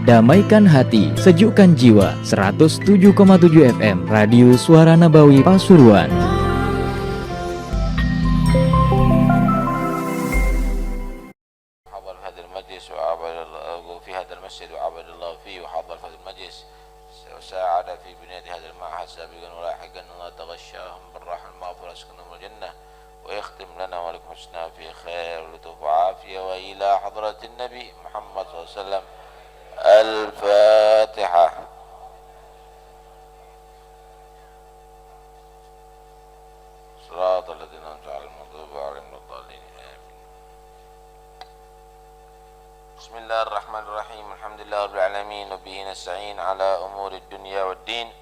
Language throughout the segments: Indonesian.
Damaikan hati, sejukkan jiwa. 107,7 FM Radio Suara Nabawi Pasuruan. حضر في هذا المجلس وعبد في هذا المسجد وعبد الله فيه وحضر في هذا المجلس وساعد في بناء هذا المعهد سابقا ولاحقا. الله تغشاهم بالرحمة المغفرة وسكنهم الجنة ويختم لنا ولكم حسنا في خير ولطف وعافية. وإلى حضرة النبي محمد صلى الله عليه وسلم الفاتحة. صراط الذين أنعمت عليهم غير المغضوب عليهم ولا الضالين. آمين. بسم الله الرحمن الرحيم. الحمد لله رب العالمين وبه نستعين على أمور الدنيا والدين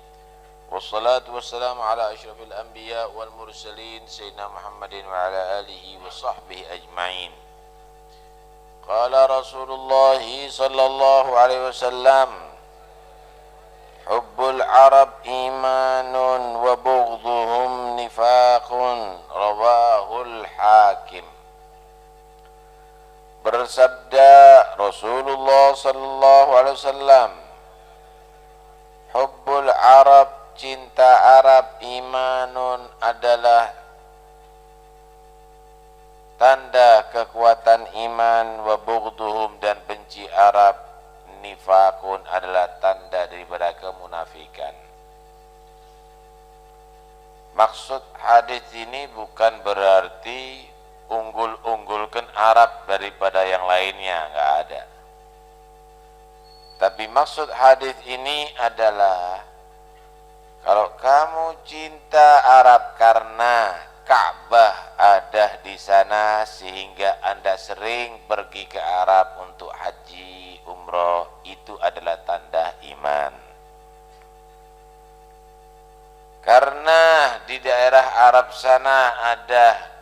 والصلاة والسلام على أشرف الأنبياء والمرسلين سيدنا محمد وعلى آله وصحبه أجمعين. قال رسول الله صلى الله عليه وسلم حب العرب إيمان وبغضهم نفاق. رواه الحاكم. Bersabda Rasulullah sallallahu alaihi wasallam, hubbul Arab, cinta Arab, imanun, adalah tanda kekuatan iman, wa bughduhum, dan benci Arab, nifakun, adalah tanda daripada kemunafikan. Maksud hadis ini bukan berarti unggul-unggulkan Arab daripada yang lainnya, enggak ada. Tapi maksud hadis ini adalah kalau kamu cinta Arab karena Ka'bah ada di sana sehingga Anda sering pergi ke Arab untuk haji, umroh, itu adalah tanda iman. Karena di daerah Arab sana ada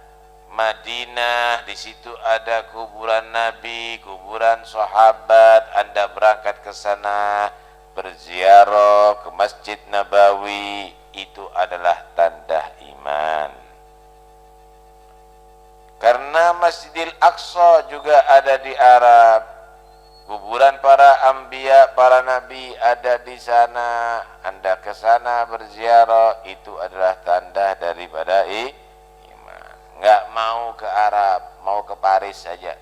Madinah, di situ ada kuburan Nabi, kuburan sahabat, Anda berangkat ke sana berziarah ke Masjid Nabawi, itu adalah tanda iman. Karena Masjidil Aqsa juga ada di Arab, kuburan para anbiya, para nabi ada di sana, Anda ke sana berziarah, itu adalah tanda daripada iman. Enggak mau ke Arab, mau ke Paris saja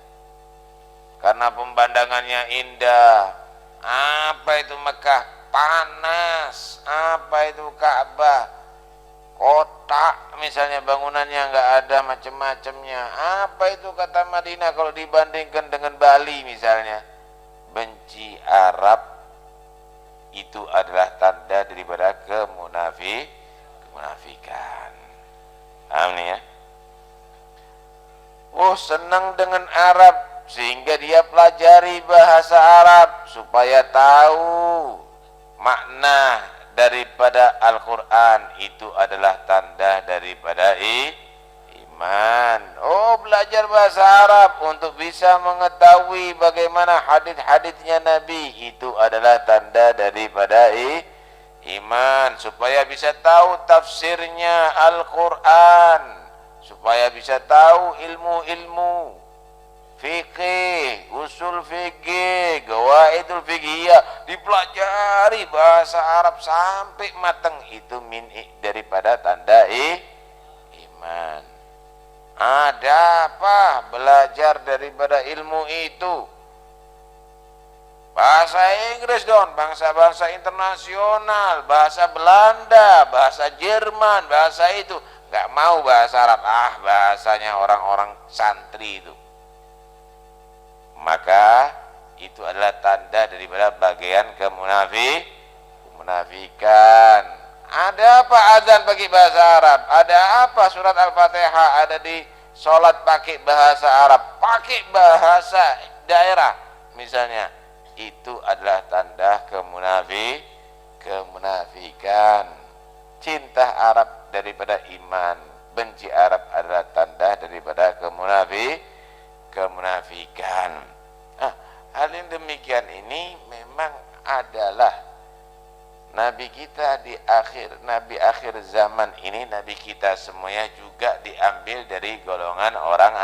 karena pemandangannya indah. Apa itu Mekah? Panas. Apa itu Ka'bah? Kotak misalnya, bangunannya enggak ada macam-macamnya. Apa itu kata Madinah kalau dibandingkan dengan Bali misalnya? Benci Arab itu adalah tanda daripada kemunafikan. Paham nih ya? Oh, senang dengan Arab sehingga dia pelajari bahasa Arab supaya tahu makna daripada Al-Quran, itu adalah tanda daripada iman. Oh, belajar bahasa Arab untuk bisa mengetahui bagaimana hadis-hadisnya Nabi, itu adalah tanda daripada iman. Supaya bisa tahu tafsirnya Al-Quran, supaya bisa tahu ilmu-ilmu fikih, usul fikih, qawaidul fiqhiyah, dipelajari bahasa Arab sampai matang, itu daripada tanda iman. Ada apa belajar daripada ilmu itu? Bahasa Inggris dong, bangsa-bangsa internasional, bahasa Belanda, bahasa Jerman, bahasa itu. Enggak mau bahasa Arab, bahasanya orang-orang santri itu. Maka itu adalah tanda daripada bagian kemunafikan. Ada apa azan pakai bahasa Arab? Ada apa surat Al-Fatihah ada di sholat pakai bahasa Arab? Pakai bahasa daerah misalnya. Itu adalah tanda kemunafikan. Cinta Arab daripada iman, benci Arab adalah tanda daripada kemunafikan. Hal yang demikian ini memang adalah Nabi kita Nabi akhir zaman ini, Nabi kita semuanya juga diambil dari golongan orang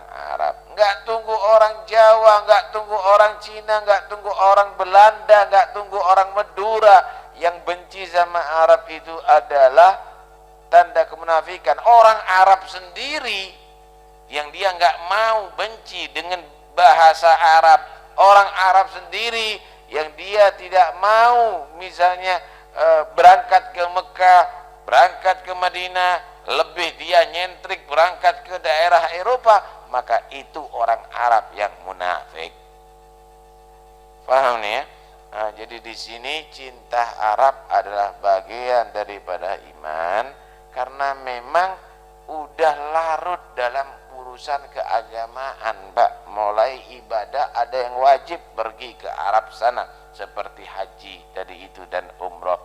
Arab. Enggak tunggu orang Jawa, enggak tunggu orang Cina, enggak tunggu orang Belanda, enggak tunggu orang Madura. Yang benci sama Arab itu adalah tanda kemunafikan. Orang Arab sendiri yang dia enggak mau benci dengan bahasa Arab. Orang Arab sendiri yang dia tidak mau misalnya berangkat ke Mekah, berangkat ke Madinah, lebih dia nyentrik berangkat ke daerah Eropa, maka itu orang Arab yang munafik. Paham nih ya? Nah, jadi di sini cinta Arab adalah bagian daripada iman, karena memang udah larut dalam urusan keagamaan, Pak. Mulai ibadah ada yang wajib pergi ke Arab sana seperti haji tadi itu dan umroh.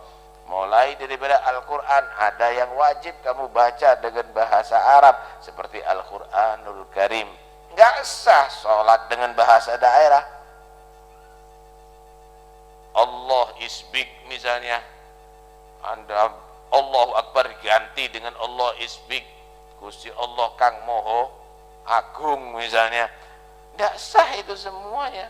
Mulai daripada Al-Quran ada yang wajib kamu baca dengan bahasa Arab seperti Al-Quranul Karim. Nggak sah sholat dengan bahasa daerah. Allah is big misalnya, Anda Allahu Akbar ganti dengan Allah is big, Gusti Allah Kang Moho Agung misalnya. Tidak sah itu semuanya.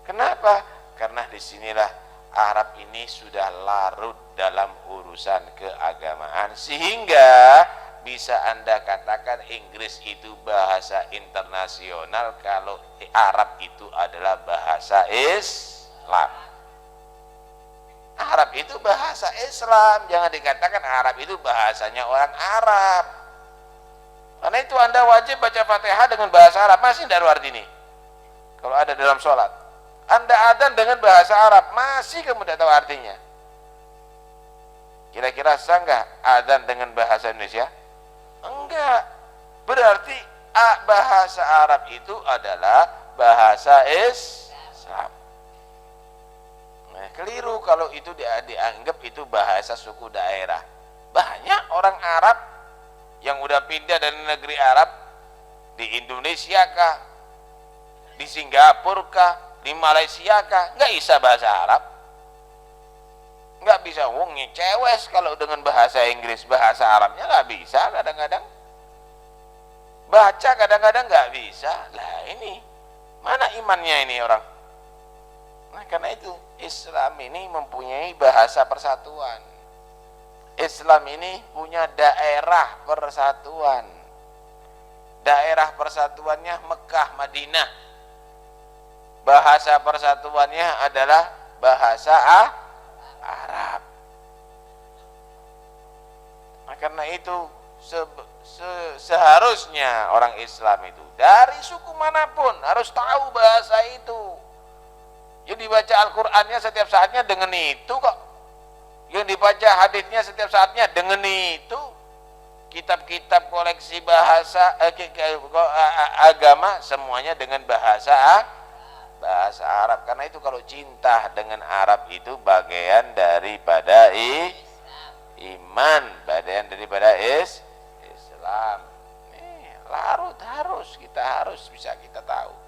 Kenapa? Karena disinilah Arab ini sudah larut dalam urusan keagamaan, sehingga bisa Anda katakan Inggris itu bahasa internasional kalau Arab itu adalah bahasa Islam. Arab itu bahasa Islam, jangan dikatakan Arab itu bahasanya orang Arab. Karena itu Anda wajib baca Fatihah dengan bahasa Arab. Masih tidak ada arti ini kalau ada dalam sholat. Anda adzan dengan bahasa Arab, masih kamu tidak tahu artinya. Kira-kira sah nggak adzan dengan bahasa Indonesia? Enggak. Berarti bahasa Arab itu adalah bahasa Islam. Nah, keliru kalau itu dianggap itu bahasa suku daerah. Banyak orang Arab yang udah pindah dari negeri Arab, di Indonesia kah, di Singapura kah, di Malaysia kah, nggak bisa bahasa Arab, nggak bisa. Cewes kalau dengan bahasa Inggris, bahasa Arabnya nggak bisa, kadang-kadang baca kadang-kadang nggak bisa. Lah ini mana imannya ini orang? Nah, karena itu Islam ini mempunyai bahasa persatuan. Islam ini punya daerah persatuan. Daerah persatuannya Mekah, Madinah. Bahasa persatuannya adalah bahasa Arab. Nah, karena itu seharusnya orang Islam itu dari suku manapun harus tahu bahasa itu. Yang dibaca Al-Qur'annya setiap saatnya dengan itu kok. Yang dibaca hadisnya setiap saatnya dengan itu. Kitab-kitab koleksi bahasa agama semuanya dengan bahasa Arab. Karena itu kalau cinta dengan Arab itu bagian daripada iman, bagian daripada Islam. Larut harus bisa kita tahu.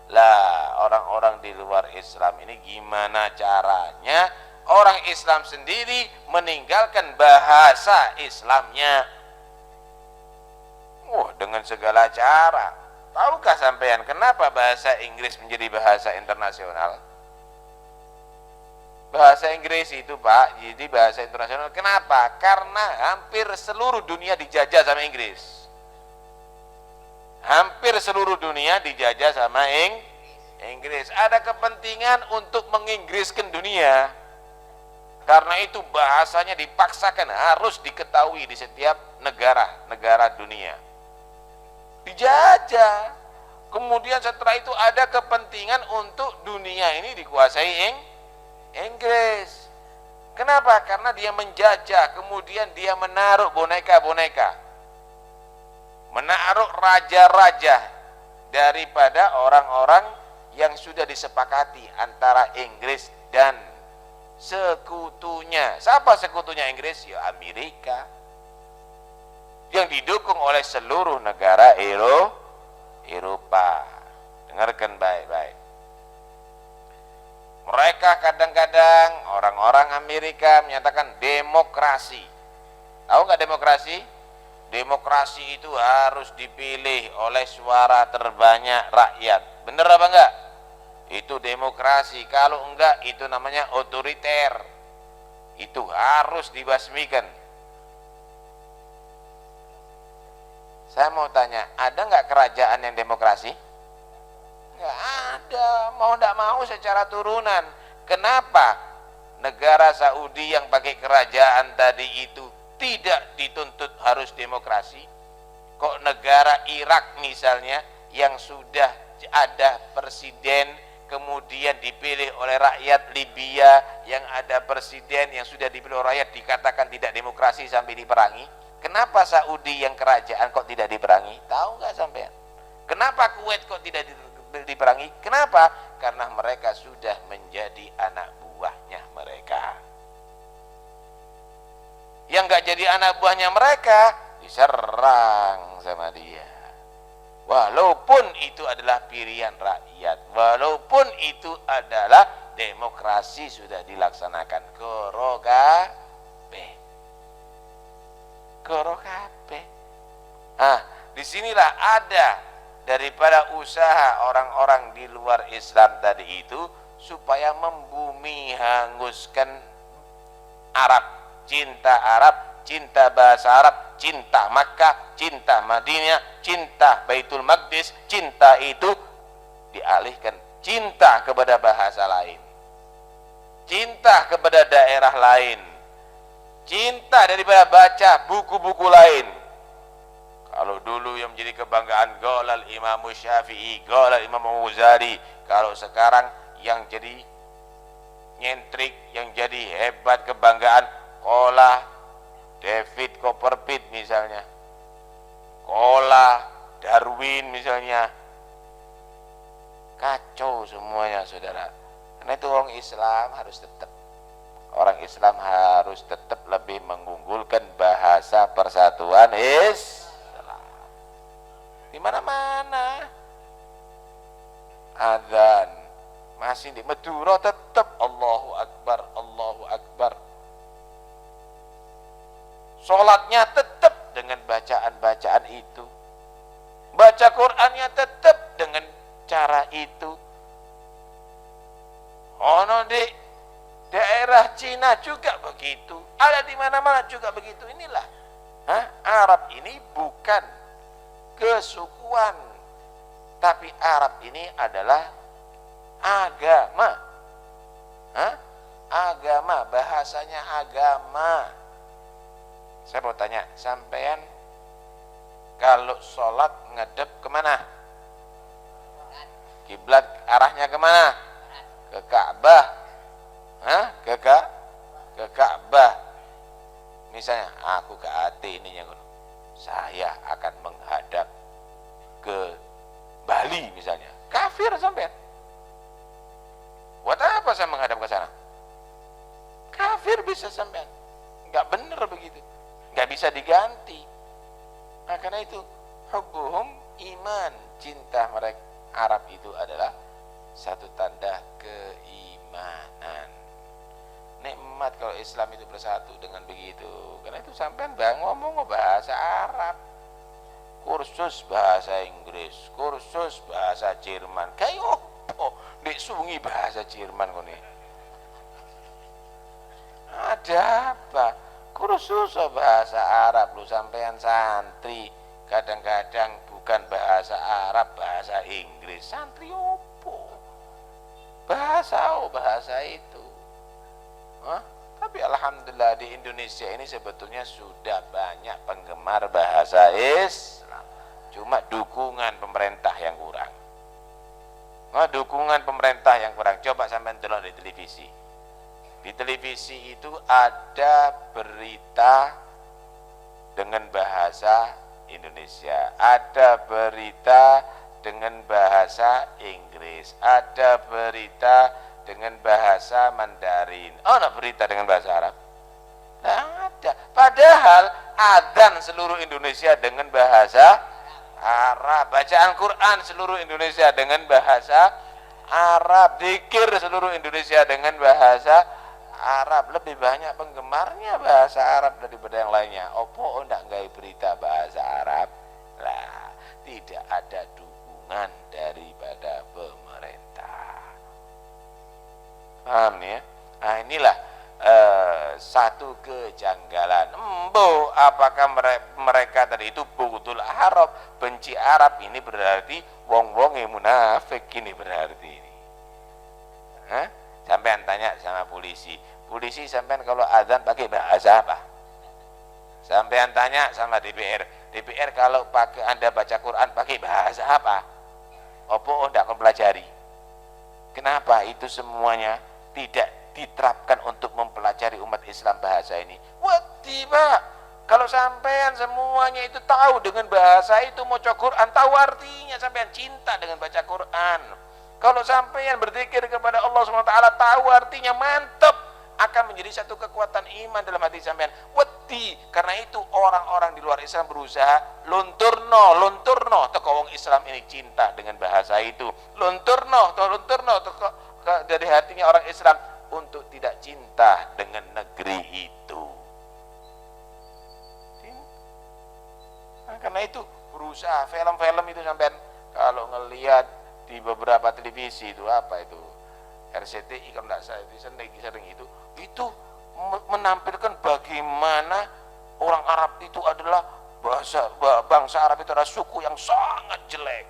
Lah, orang-orang di luar Islam ini gimana caranya orang Islam sendiri meninggalkan bahasa Islamnya? Dengan segala cara. Tahukah sampean kenapa bahasa Inggris menjadi bahasa internasional? Bahasa Inggris itu, Pak, jadi bahasa internasional. Kenapa? Karena hampir seluruh dunia dijajah sama Inggris. Hampir seluruh dunia dijajah sama Inggris. Ada kepentingan untuk menginggriskan dunia. Karena itu bahasanya dipaksakan harus diketahui di setiap negara dunia. Dijajah. Kemudian setelah itu ada kepentingan untuk dunia ini dikuasai Inggris. Kenapa? Karena dia menjajah, kemudian dia menaruh boneka-boneka, menaruh raja-raja daripada orang-orang yang sudah disepakati antara Inggris dan sekutunya. Siapa sekutunya Inggris? Ya Amerika, yang didukung oleh seluruh negara Eropa. Dengarkan baik-baik. Mereka kadang-kadang orang-orang Amerika menyatakan demokrasi. Tahu nggak demokrasi? Demokrasi itu harus dipilih oleh suara terbanyak rakyat. Bener apa enggak? Itu demokrasi. Kalau enggak, itu namanya otoriter. Itu harus dibasmikan. Saya mau tanya, ada nggak kerajaan yang demokrasi? Nggak ada, mau nggak mau secara turunan. Kenapa negara Saudi yang pakai kerajaan tadi itu tidak dituntut harus demokrasi? Kok negara Irak misalnya yang sudah ada presiden kemudian dipilih oleh rakyat, Libya yang ada presiden yang sudah dipilih oleh rakyat dikatakan tidak demokrasi sampai diperangi? Kenapa Saudi yang kerajaan kok tidak diperangi? Tahu nggak sampean? Kenapa Kuwait kok tidak diperangi? Kenapa? Karena mereka sudah menjadi anak buahnya mereka. Yang nggak jadi anak buahnya mereka diserang sama dia. Walaupun itu adalah pilihan rakyat, walaupun itu adalah demokrasi sudah dilaksanakan goro kabeh. Disinilah ada daripada usaha orang-orang di luar Islam tadi itu supaya membumi hanguskan Arab, cinta bahasa Arab, cinta Makkah, cinta Madinah, cinta Baitul Maqdis, cinta itu dialihkan cinta kepada bahasa lain, cinta kepada daerah lain, cinta daripada baca buku-buku lain. Kalau dulu yang menjadi kebanggaan Golal Imam Syafi'i, Golal Imam Ghazali, kalau sekarang yang jadi nyentrik, yang jadi hebat kebanggaan Kola David Copperfield misalnya, Kola Darwin misalnya. Kacau semuanya saudara. Karena itu orang Islam harus tetap lebih mengunggulkan bahasa persatuan Islam. Di mana-mana adzan masih di Madura tetap Allahu Akbar, Allahu Akbar. Sholatnya tetap dengan bacaan-bacaan itu, baca Qur'annya tetap dengan cara itu. Ono di daerah Cina juga begitu, ada di mana-mana juga begitu. Inilah Arab ini bukan kesukuan, tapi Arab ini adalah agama. Agama, bahasanya agama. Saya mau tanya, sampean kalau sholat ngadep kemana? Kiblat arahnya kemana? Ke Ka'bah. Ke Ka'bah. Misalnya aku ke hati ininya, saya akan menghadap ke Bali misalnya. Kafir sampean. Buat apa saya menghadap ke sana? Kafir bisa sampean. Enggak benar begitu. Enggak bisa diganti. Nah, karena itu hubbuhum iman, cinta mereka Arab itu adalah satu tanda keimanan. Nikmat kalau Islam itu bersatu dengan begitu. Karena itu sampean ngomong bahasa Arab, kursus bahasa Inggris, kursus bahasa Jerman. Kayak opo nek sungi bahasa Jerman kene. Ada apa? Kursus bahasa Arab lu sampean santri. Kadang-kadang bukan bahasa Arab, bahasa Inggris. Santri opo? Bahasa itu. Tapi alhamdulillah di Indonesia ini sebetulnya sudah banyak penggemar bahasa Islam. Cuma dukungan pemerintah yang kurang. Dukungan pemerintah yang kurang. Coba sampean delok di televisi. Di televisi itu ada berita dengan bahasa Indonesia, ada berita dengan bahasa Inggris, ada berita dengan bahasa Mandarin. Ada berita dengan bahasa Arab? Tidak ada. Padahal adzan seluruh Indonesia dengan bahasa Arab, bacaan Quran seluruh Indonesia dengan bahasa Arab, zikir seluruh Indonesia dengan bahasa Arab, lebih banyak penggemarnya bahasa Arab daripada yang lainnya. Opo ndak gawe berita bahasa Arab? Lah, tidak ada dukungan daripada pemerintah. Paham nih ya? Nah, inilah satu kejanggalan. Apakah mereka tadi itu bughdul Arab, benci Arab, ini berarti wong-wong yang munafik, ini berarti ini. Hah? Sampean tanya sama polisi, sampean kalau azan pakai bahasa apa? Sampean tanya sama DPR kalau pakai Anda baca Quran pakai bahasa apa? Opo ndak akan pelajari? Kenapa itu semuanya tidak diterapkan untuk mempelajari umat Islam bahasa ini? Pak, kalau sampean semuanya itu tahu dengan bahasa itu, mau Quran tahu artinya, sampean cinta dengan baca Quran. Kalau sampean berzikir kepada Allah SWT tahu artinya, mantap, akan menjadi satu kekuatan iman dalam hati sampean. Karena itu orang-orang di luar Islam berusaha lunturno teko wong Islam ini cinta dengan bahasa itu. Lunturno teko dari hatinya orang Islam untuk tidak cinta dengan negeri itu. Nah, karena itu berusaha film-film itu sampean kalau ngelihat di beberapa televisi itu apa itu RCTI kalau tidak saya sering itu menampilkan bagaimana orang Arab itu adalah bangsa Arab itu adalah suku yang sangat jelek.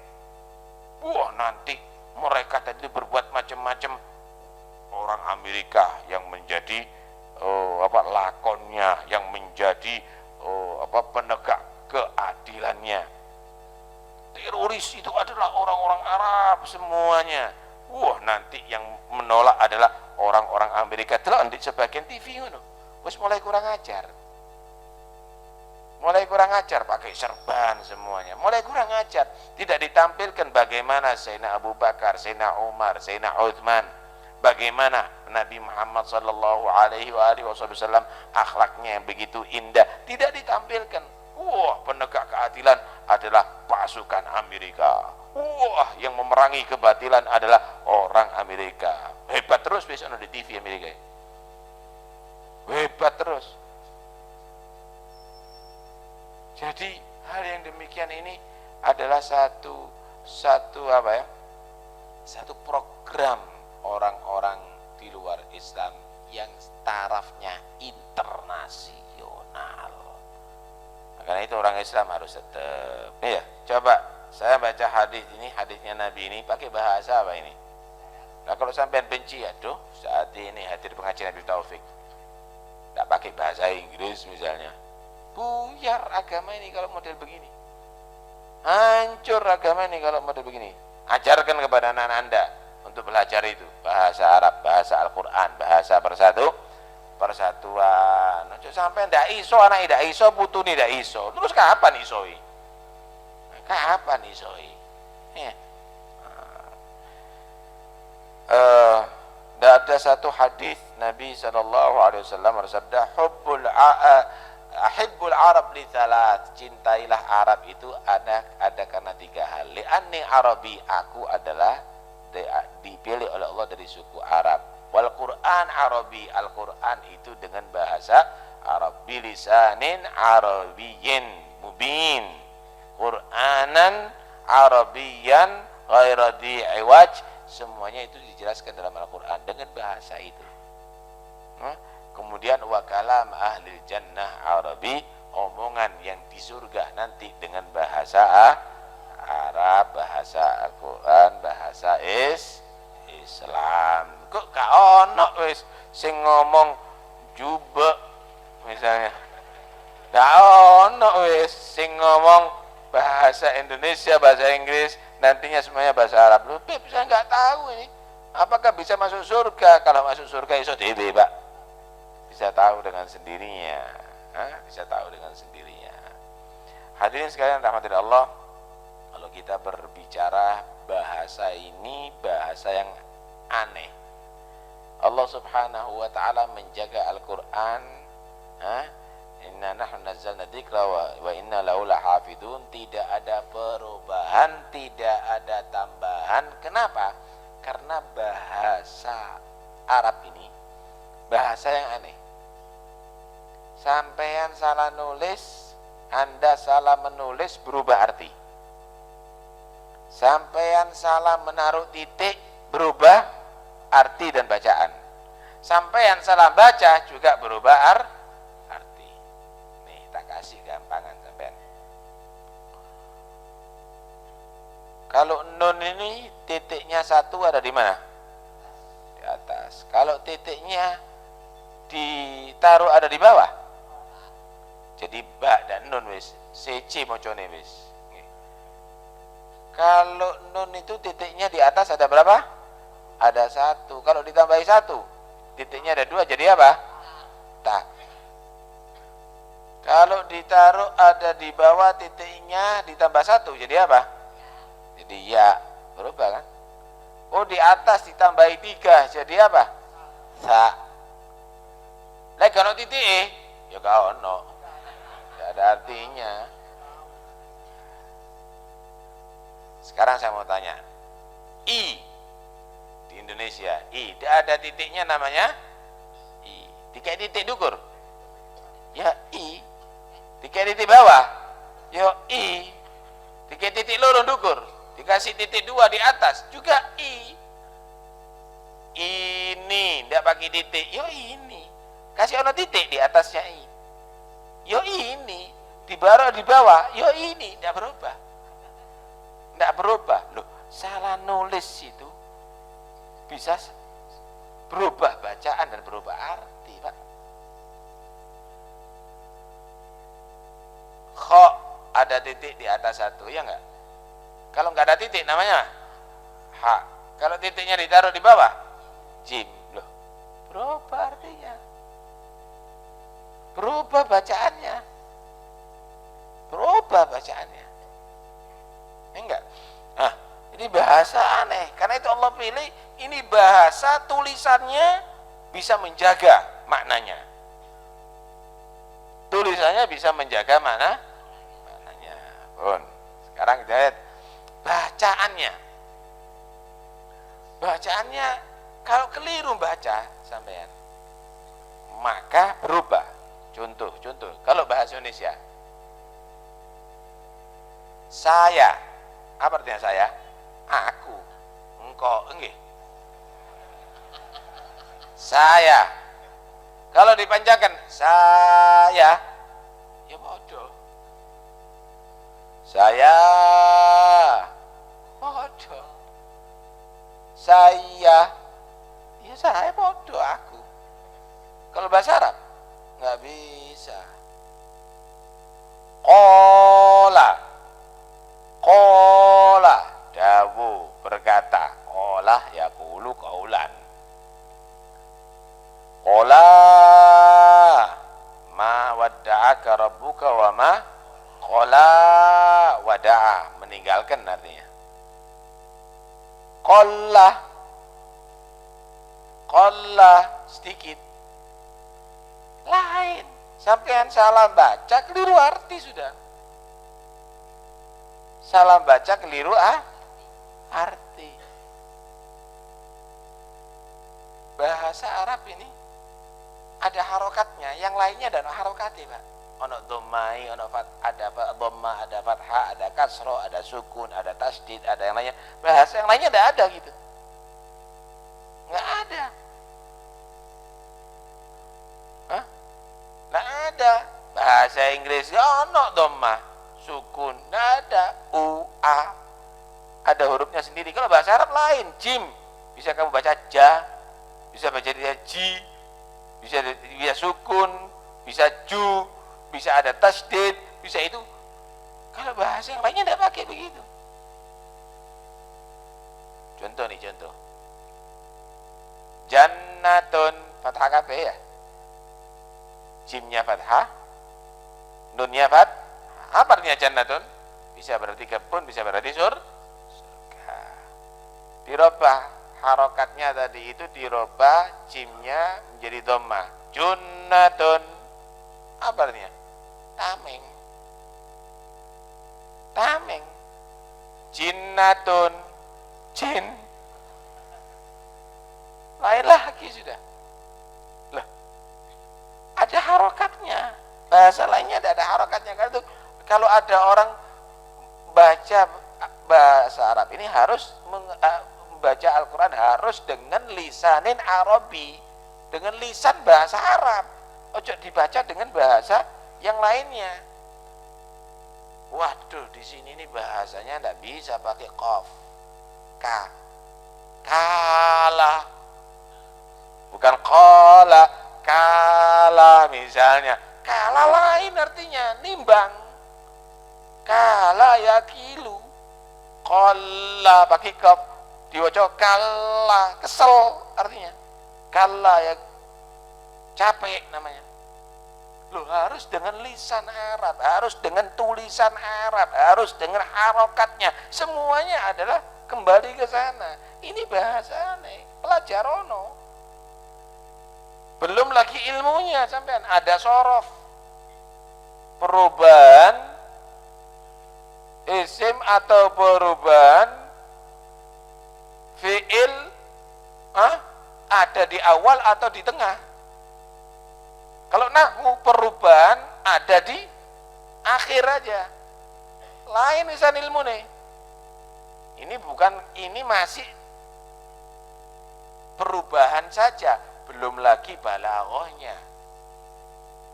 Wah, nanti mereka tadi berbuat macam-macam. Orang Amerika yang menjadi lakonnya, yang menjadi penegak keadilannya. Teroris itu adalah orang-orang Arab semuanya. Wah, nanti yang menolak adalah orang-orang Amerika. Telah di sebagian TV ngono. Wis mulai kurang ajar. Pakai serban semuanya. Mulai kurang ajar. Tidak ditampilkan bagaimana Sayyidina Abu Bakar, Sayyidina Umar, Sayyidina Uthman, bagaimana Nabi Muhammad sallallahu alaihi wasallam akhlaknya yang begitu indah. Tidak ditampilkan. Wah, penegak keadilan adalah pasukan Amerika. Wah, yang memerangi kebatilan adalah orang Amerika. Hebat terus besok di TV Amerika. Hebat terus. Jadi hal yang demikian ini adalah satu program orang-orang di luar Islam yang tarafnya internasional. Karena itu orang Islam harus tetap. Ya, coba saya baca hadis ini, hadisnya Nabi ini pakai bahasa apa ini? Nah, kalau sampean benci, aduh, saat ini hadir pengajian Nabi Taufik, tidak pakai bahasa Inggris misalnya, buyar agama ini kalau model begini, hancur agama ini kalau model begini. Ajarkan kepada anak Anda untuk belajar itu bahasa Arab, bahasa Al-Quran, bahasa persatuan. Sampai ndak iso, anak ndak iso, putune ndak iso. Terus kapan isoi? Ya. Ada satu hadis Nabi SAW bersabda, ahibbul Arab li thalath, cintailah Arab itu ada karena 3 hal. Li'anni Arabi, aku adalah dipilih oleh Allah dari suku Arab. Wal Quran Arabi, Al-Quran itu dengan bahasa Arab, bilisanin Arabiyyin mubin, Quranan Arabiyan ghaira di'iwaj, semuanya itu dijelaskan dalam Al-Quran dengan bahasa itu. Kemudian wa kalam ahli jannah Arabi, omongan yang di surga nanti dengan bahasa Arab, bahasa Al-Quran, bahasa Islam. Kok gak ono wis sing ngomong jubek misalnya, gak ono wis sing ngomong bahasa Indonesia, bahasa Inggris, nantinya semuanya bahasa Arab. Loh, saya nggak tahu ini apakah bisa masuk surga. Kalau masuk surga iso dhewe, Pak, bisa tahu dengan sendirinya. Bisa tahu dengan sendirinya. Hadirin sekalian rahmatillah Allah, kalau kita berbicara bahasa ini bahasa yang aneh. Allah Subhanahu wa taala menjaga Al-Qur'an, inna nahnu nazzalna dzikra wa inna lahu lahafidun, tidak ada perubahan, tidak ada tambahan. Kenapa? Karena bahasa Arab ini bahasa yang aneh. Sampean salah nulis, Anda salah menulis, berubah arti. Sampean salah menaruh titik, berubah arti dan bacaan. Sampean salah baca juga berubah arti. Nih, tak kasih gampangan sampean. Kalau nun ini titiknya satu ada di mana? Di atas. Kalau titiknya ditaruh ada di bawah, jadi ba dan nun wis CC mocone wis. Kalau nun itu titiknya di atas ada berapa? Ada satu. Kalau ditambahi satu, titiknya ada dua, jadi apa? Ta. Kalau ditaruh ada di bawah titiknya ditambah satu, jadi apa? Jadi ya, berubah kan? Oh, di atas ditambahi tiga, jadi apa? Sa. Lah kalau titik ya gak ono. Gak ada artinya. Sekarang saya mau tanya. I di Indonesia, I ada titiknya namanya I. Tiga titik dukur. Ya I. Tiga titik bawah. Ya I. Tiga titik loro dukur. Dikasih titik dua di atas juga I. Ini tidak pakai titik. Yo ini. Kasih ono titik di atasnya I. Yo ini. Di bawah. Yo ini. Tidak berubah. Tidak berubah. Loh, salah nulis itu bisa berubah bacaan dan berubah arti, Pak. Kho ada titik di atas satu, ya enggak? Kalau enggak ada titik namanya ha. Kalau titiknya ditaruh di bawah, jim. Loh, berubah artinya. Berubah bacaannya. Berubah bacaannya. Enggak. Nah, ini bahasa aneh. Karena itu Allah pilih ini bahasa tulisannya bisa menjaga maknanya. Tulisannya bisa menjaga maknanya. Pun. Sekarang kita lihat bacaannya. Bacaannya kalau keliru baca sampean, maka berubah. Contoh. Kalau bahasa Indonesia, saya, apa artinya saya? Aku, engkau, enggih. Saya. Kalau dipanjangkan saya, ya bodoh. Saya, bodoh. Saya, ya saya bodoh aku. Kalau bahasa Arab nggak bisa. Kola, dawu berkata. Kola yaqulu qaulan. Kola ma wadda'aka rabbuka wa ma kola wada'a, meninggalkan artinya. Kola sedikit. Lain. Sampean salah baca keliru arti sudah. Salah baca keliru arti. Bahasa Arab ini ada harokatnya, yang lainnya ada harokatnya, Pak. Ono dhammai, ono ada dhamma, ada fathah, ada kasro, ada sukun, ada tasdid, ada yang lainnya. Bahasa yang lainnya tidak ada gitu. Nggak ada. Hah? Nggak ada. Bahasa Inggris ono dhamma, sukun, nggak ada. A. Ada hurufnya sendiri. Kalau bahasa Arab lain, jim. Bisa kamu baca ja, bisa baca dia ji, bisa sukun, bisa ju, bisa ada tasdid, bisa itu. Kalau bahasa yang lainnya tidak pakai begitu. Contoh. Jannatun, fathah kafe ya. Jimnya fathah, nunnya fathah. Apa artinya jannatun? Bisa berarti kebun, bisa berarti surga. Dirobah harokatnya tadi itu, dirobah jimnya menjadi dhamma. Junnatun, apa artinya? Tameng. Jinnatun, jin. Lain lagi sudah. Lah, ada harokatnya. Bahasa lainnya ada harokatnya. Kalau ada orang baca bahasa Arab ini harus membaca Al-Quran harus dengan lisanin Arabi, dengan lisan bahasa Arab. Ojo dibaca dengan bahasa yang lainnya. Waduh, di sini nih bahasanya tidak bisa pakai qaf, ka, kala, bukan qala, kala misalnya. Kala lain artinya nimbang. Kala ya kilu, qala pakai qaf, diwaca kala, kesel artinya. Kala ya capek namanya. Loh, harus dengan lisan Arab, harus dengan tulisan Arab, harus dengan harokatnya. Semuanya adalah kembali ke sana. Ini bahasane, pelajarono. Belum lagi ilmunya sampean, ada sorof, perubahan isim atau perubahan fiil ada di awal atau di tengah. Kalau nahwu perubahan ada di akhir aja. Lain lisan ilmu nih. Ini masih perubahan saja, belum lagi balaghahnya.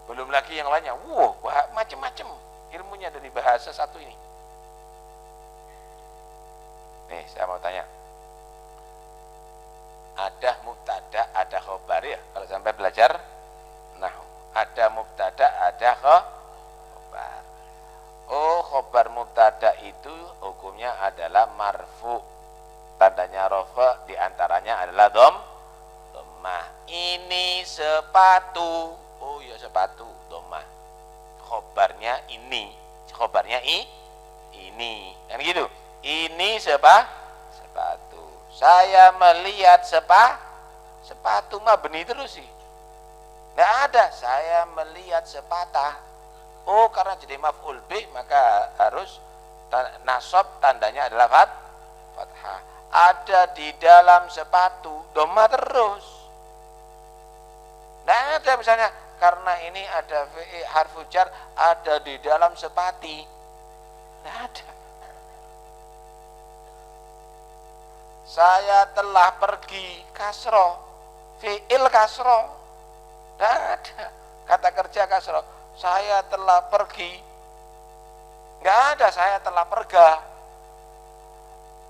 Belum lagi yang lainnya. Wow, macam-macam ilmunya dari bahasa satu ini. Nih, saya mau tanya. Ada mubtada, ada khobar ya? Kalau sampai belajar nahwu, ada mubtada, ada khobar. Oh, khobar mubtada itu hukumnya adalah marfu. Tandanya rafa diantaranya adalah dhammah. Ini sepatu. Oh ya, sepatu, dhammah. Khobarnya ini, khobarnya ini. Kan gitu. Ini sepatu. Saya melihat sepatu mah benih terus sih. Nggak ada, saya melihat sepatah. Oh, karena jadi maf'ul bih maka harus nasab tandanya adalah fathah. Ada di dalam sepatu, dhammah terus. Nggak ada misalnya karena ini ada harfu jar, ada di dalam sepati. Nggak ada. Saya telah pergi, kasroh, fi'il kasroh. Tidak ada kata kerja kasroh. Saya telah pergi. Nggak ada saya telah perga.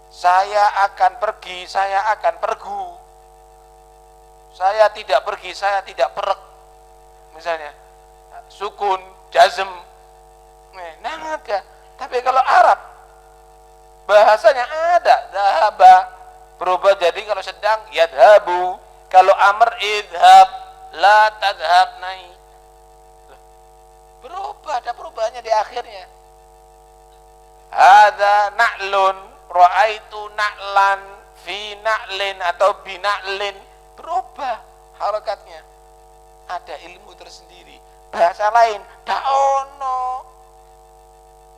Saya akan pergi, saya akan pergu. Saya tidak pergi, saya tidak perek. Misalnya sukun, jazm. Nah ada. Tapi kalau Arab bahasanya ada. Dhahaba berubah jadi kalau sedang yadhabu. Kalau amr idhab, la tadhab naik. Berubah, ada perubahannya di akhirnya. Hadza na'lun, ra'aitu na'lan, fi na'lin atau bi na'lin. Berubah harokatnya. Ada ilmu tersendiri. Bahasa lain, da'ono.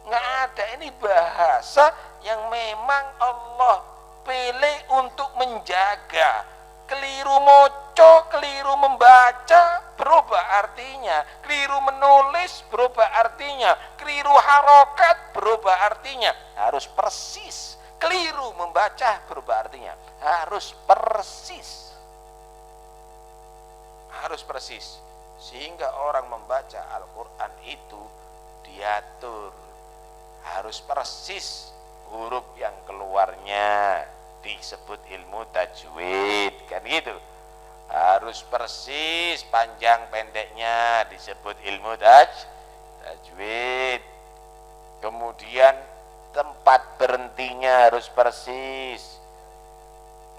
Nggak ada, ini bahasa yang memang Allah pilih untuk menjaga. Keliru moco, keliru membaca, berubah artinya. Keliru menulis, berubah artinya. Keliru harokat, berubah artinya. Harus persis. Keliru membaca, berubah artinya. Harus persis. Harus persis. Sehingga orang membaca Al-Quran itu diatur. Harus persis huruf yang keluarnya. Disebut ilmu tajwid, kan gitu. Harus persis panjang pendeknya, disebut ilmu tajwid. Kemudian tempat berhentinya harus persis.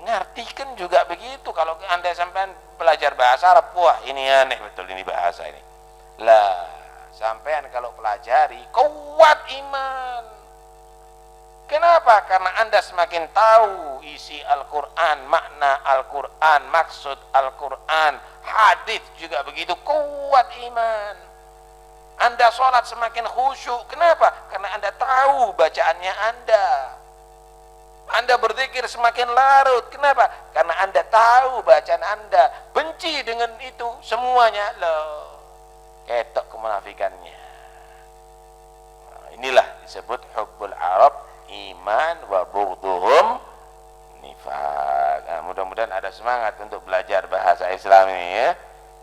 Ngartikan juga begitu. Kalau Anda sampai belajar bahasa Arab, wah ini aneh betul ini bahasa ini. Lah, sampean kalau pelajari kuat iman. Kenapa? Karena Anda semakin tahu isi Al-Quran, makna Al-Quran, maksud Al-Quran, hadis juga begitu, kuat iman. Anda sholat semakin khusyuk. Kenapa? Karena Anda tahu bacaannya Anda. Anda berzikir semakin larut. Kenapa? Karena Anda tahu bacaan Anda. Benci dengan itu semuanya. Loh, ketok kemunafikannya. Nah, inilah disebut hubbul Arab iman wa bughdhuhum nifaq. Nah, mudah-mudahan ada semangat untuk belajar bahasa Islam ini ya.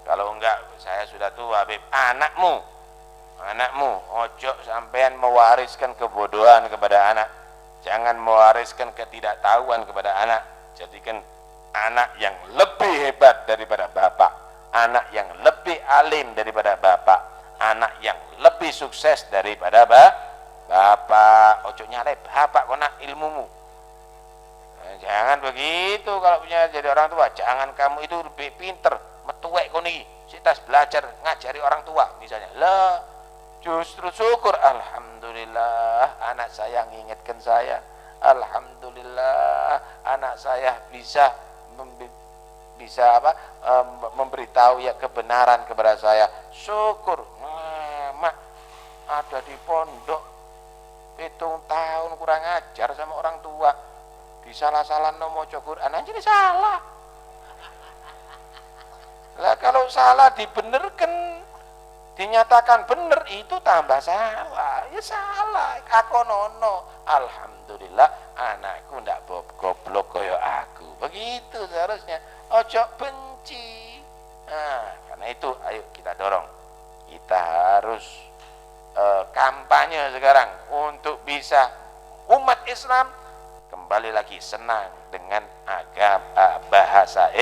Kalau enggak, saya sudah tua, Habib. Anakmu ojo sampean mewariskan kebodohan kepada anak. Jangan mewariskan ketidaktahuan kepada anak. Jadikan anak yang lebih hebat daripada bapak, anak yang lebih alim daripada bapak, anak yang lebih sukses daripada bapak. Ojo nyalep bapak kena ilmumu. Nah, jangan begitu kalau punya jadi orang tua. Jangan kamu itu lebih pinter, metuwek koni, sitas belajar ngajari orang tua misalnya. Lah, justru syukur, alhamdulillah anak saya mengingatkan saya. Alhamdulillah anak saya bisa memberitahu ya kebenaran kepada saya. Syukur. Mak ada di pondok 7 tahun kurang ajar sama orang tua, disalah-salah maca Quran aja salah. Lah kalau salah dibenerkan, dinyatakan benar, itu tambah salah. Ya salah akonono. Alhamdulillah anakku ndak goblok kaya aku. Begitu seharusnya. Ojo benci. Nah, karena itu ayo kita dorong. Kita harus kampanye sekarang untuk bisa umat Islam kembali lagi senang dengan agama bahasa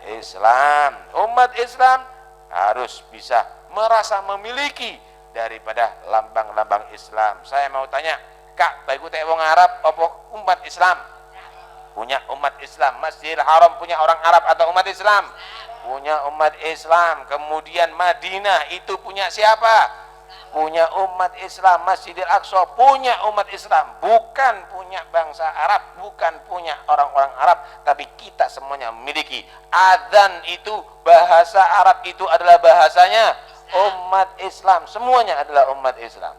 Islam. Umat Islam harus bisa merasa memiliki daripada lambang-lambang Islam. Saya mau tanya, Kak, baik teh wong Arab apa umat Islam? Punya umat Islam. Masjidil Haram punya orang Arab atau umat Islam? Punya umat Islam. Kemudian Madinah itu punya siapa? Punya umat Islam. Masjidil Aqsa punya umat Islam, bukan punya bangsa Arab, bukan punya orang-orang Arab, tapi kita semuanya memiliki. Adzan itu bahasa Arab, itu adalah bahasanya umat Islam, semuanya adalah umat Islam.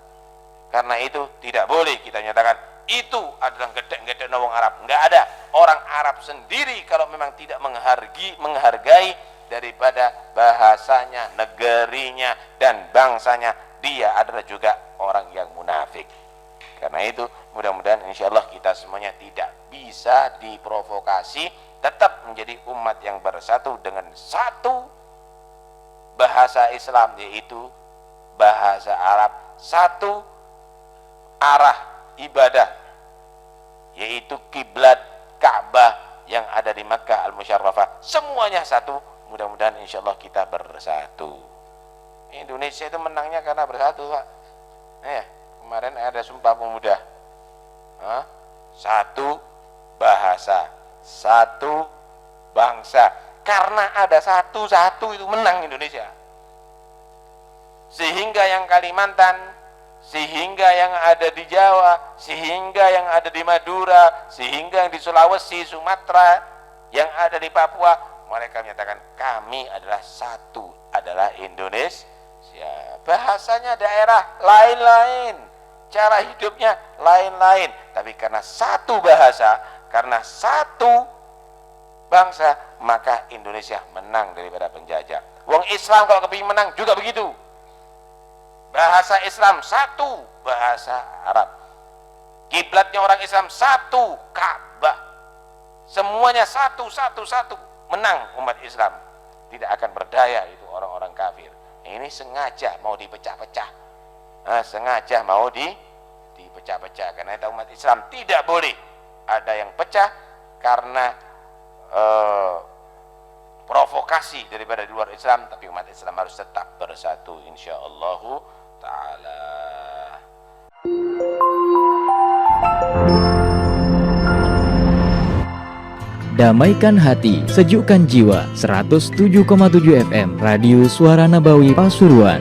Karena itu tidak boleh kita nyatakan itu adalah gedek-gedek wong Arab. Enggak ada. Orang Arab sendiri kalau memang tidak menghargai daripada bahasanya, negerinya dan bangsanya, dia adalah juga orang yang munafik. Karena itu mudah-mudahan insyaallah kita semuanya tidak bisa diprovokasi, tetap menjadi umat yang bersatu dengan satu bahasa Islam, yaitu bahasa Arab, satu arah ibadah, yaitu kiblat Ka'bah yang ada di Makkah Al-Musyarrafah, semuanya satu. Mudah-mudahan insyaallah kita bersatu. Indonesia itu menangnya karena bersatu, Pak. Kemarin ada Sumpah Pemuda. Satu bahasa, satu bangsa. Karena ada satu-satu itu menang Indonesia. Sehingga yang Kalimantan, sehingga yang ada di Jawa, sehingga yang ada di Madura, sehingga yang di Sulawesi, Sumatera, yang ada di Papua, mereka menyatakan kami adalah satu, adalah Indonesia. Bahasanya daerah lain-lain, cara hidupnya lain-lain, tapi karena satu bahasa, karena satu bangsa, maka Indonesia menang daripada penjajah. Wong Islam kalau kepingin menang juga begitu. Bahasa Islam satu, bahasa Arab. Kiblatnya orang Islam satu, Ka'bah. Semuanya satu, menang umat Islam. Tidak akan berdaya itu orang-orang kafir. Ini sengaja mau dipecah-pecah. Sengaja mau dipecah-pecah. Karena itu umat Islam tidak boleh ada yang pecah karena provokasi daripada di luar Islam, tapi umat Islam harus tetap bersatu insyaallah ta'ala. Damaikan hati, sejukkan jiwa. 107,7 FM Radio Suara Nabawi Pasuruan.